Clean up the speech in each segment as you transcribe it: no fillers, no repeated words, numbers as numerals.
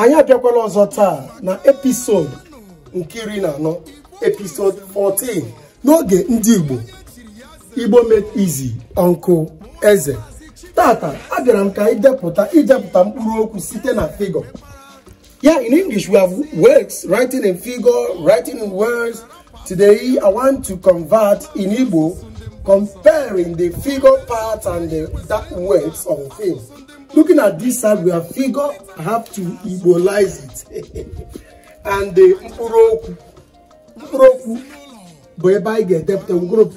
Anya bịakwala ọzọ taa na episode nkiri na anọ, episode 14 n'oge ndị Igbo made easy Uncle Eze. Tata abịara m ka idepụta mkpụrụ okwu site na figure. Yeah, in English we have words, writing in figure, writing in words. Today I want to convert in Igbo, comparing the figure part and that words of the thing. Looking at this side, we have figure. I have to Igbolize it. And the mkpụrụ okwu, whereby get depth, we're going to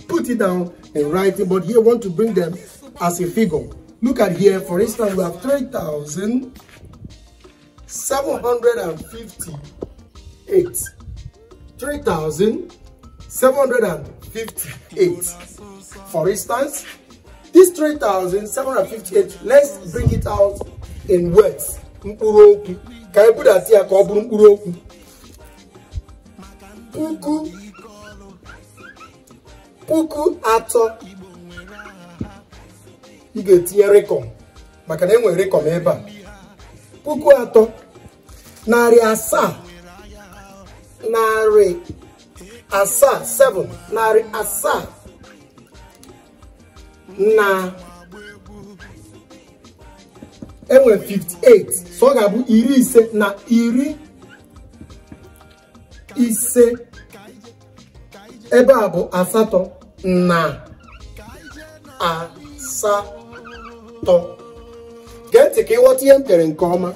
put it down in writing. But here, I want to bring them as a figure. Look at here. For instance, we have 3,758. 3,758. For instance, this 3,758, let's bring it out in words. Mkpụrụ okwu. Can I put that here? Mkpụrụ okwu. Puku atọ. You get here rekom. Maka na enwe rekom ebe a. Puku atọ. Narị asaa. Narị asaa. 7. Narị asaa. Na enwe 58. So ga-abụ iri ise na iri ise. Ebe a bụ asatọ na asatọ. Gee ntị ka ịghọta ihe m tere nke ọma.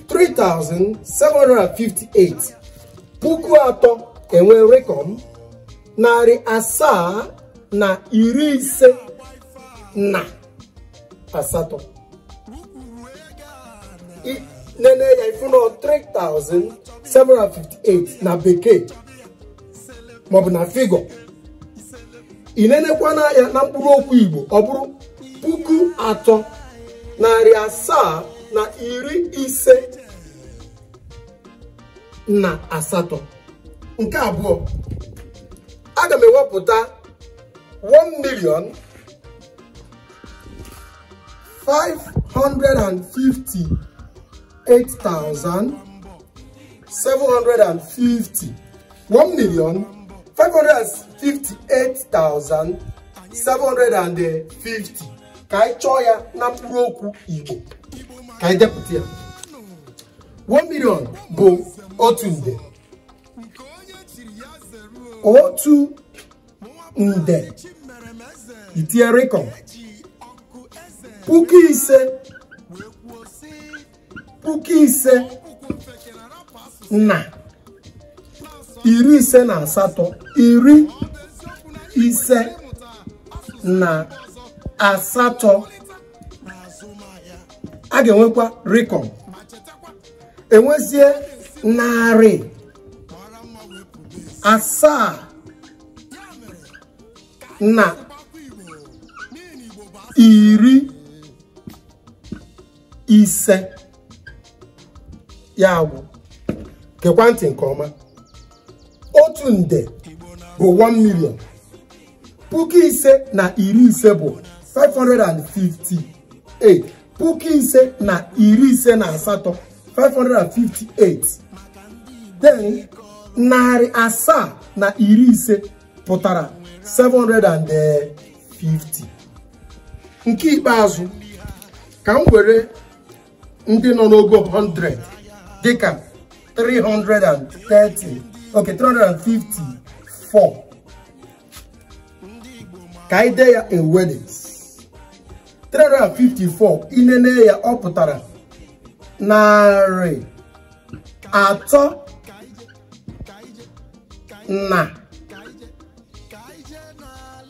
3,758. Puku atọ enwe rekom. Narị asaa na iri ise na asatọ. Nene ya ifuno 3,758 na bekee maọbụ na figure. Inenekwa na ya na mkpụrụ okwu Igbo ọ bụrụ puku atọ narị asaa na iri ise na asatọ. Nke abụọ, aga m ewepụta 1,558,750. 1,558,750. Ka anyị chọọ ya na mkpụrụ okwu Igbo. Ka anyị depụta ya. 1 million bụ otu nde. Otu nde. Itinye rekom. Puku ise. Puku ise na iri ise na asatọ. Iri ise na asatọ. A ga-enwekwa rekom. Enwezie narị asaa na iri ise. Ya bụ gekwa ntị nke ọma. Otu nde bụ 1 million. Puku ise na iri ise bụ 558. Puku ise na iri ise na asatọ 558. Then narị asaa na iri ise pụtara 750. Nke ikpeazụ ka m were ndị nọ n'ogo 100 dịka 330. Okay, 354. Ka anyị dee ya in weddings. 354 inene ya ọ pụtara narị atọ na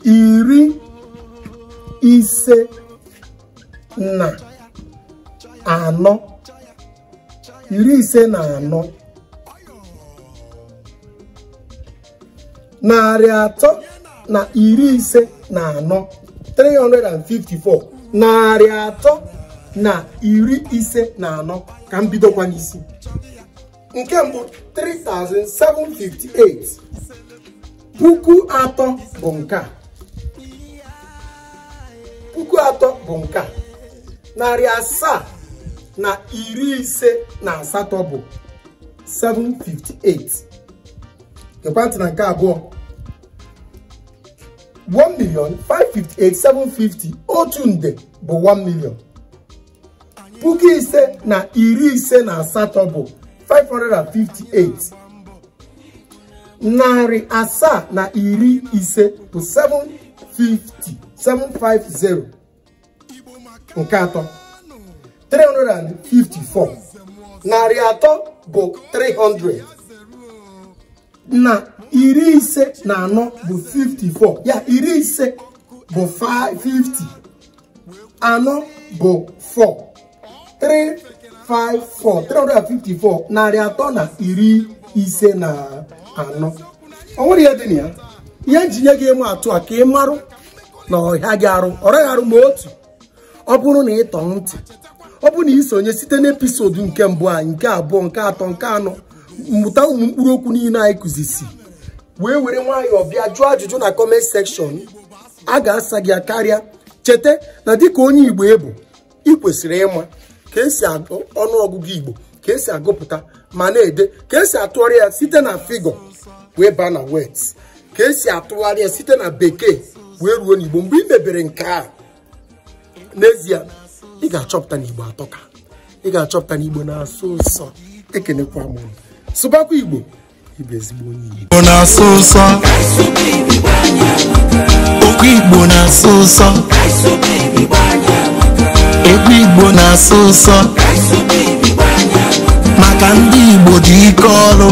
iri ise na anọ. Iri ise na anọ. Narị atọ na iri ise na anọ. 354. Narị atọ na iri ise na anọ. Ka m bidokwa n'isi. Nke mbụ 3,758. Puku atọ bụ nke a. Puku atọ bụ nke a. Narị asaa na iri ise na asatọ bụ 758. Ekwentị na nke abụọ 1,558,750 otu nde bụ 1 million. Puku ise na iri ise na asatọ bụ 558. Narị asaa na iri ise bụ 750. Nke atọ 354. Narị atọ bụ 300. Na iri ise na anọ bụ 54. Ya iri ise bụ 50. Anọ bụ 4. 354. Narị atọ na iri ise na anọ. Ọ nwere ihe dị na ya. Ihe njinye gị emu atụ a ka ị marụ na ọhịa gị arụ. Ọrịa arụ ma otu. Ọ bụrụ na ị tọọ ntị. Ọ bụrụ na ị sonye site n'episode nke mbụ anyị, nke abụọ, nke atọ, nke anọ, mmụta ụmụ mkpụrụ okwu niile anyị kụzisi. Wee were nwayọọ bịa jụọ ajụjụ na comment section. A ga-asa gị karịa. Cheta na dịka onye Igbo ebu, ị kwesịrị ịma ka esi agụ ọnụọgụgụ Igbo, ka esi agụpụta ma na-ede, ka esi atụgharị ya site na figure wee baa na words, ka esi atụgharị ya site na bekee wee ruo n'Igbo. Mgbe ị mebere nke a, n'ezie ị ga-achọpụta na Igbo atọka. Ị ga-achọpụta na Igbo na-asụ ụsọ. Ekenekwa m. Sụbakwa Igbo, Igbo ezigbo onye Igbo na-asụ ụsọ. Okwu Igbo na-asụ ụsọ. Egwu Igbo na-asụ ụsọ. Maka ndị Igbo dị ike ọrụ.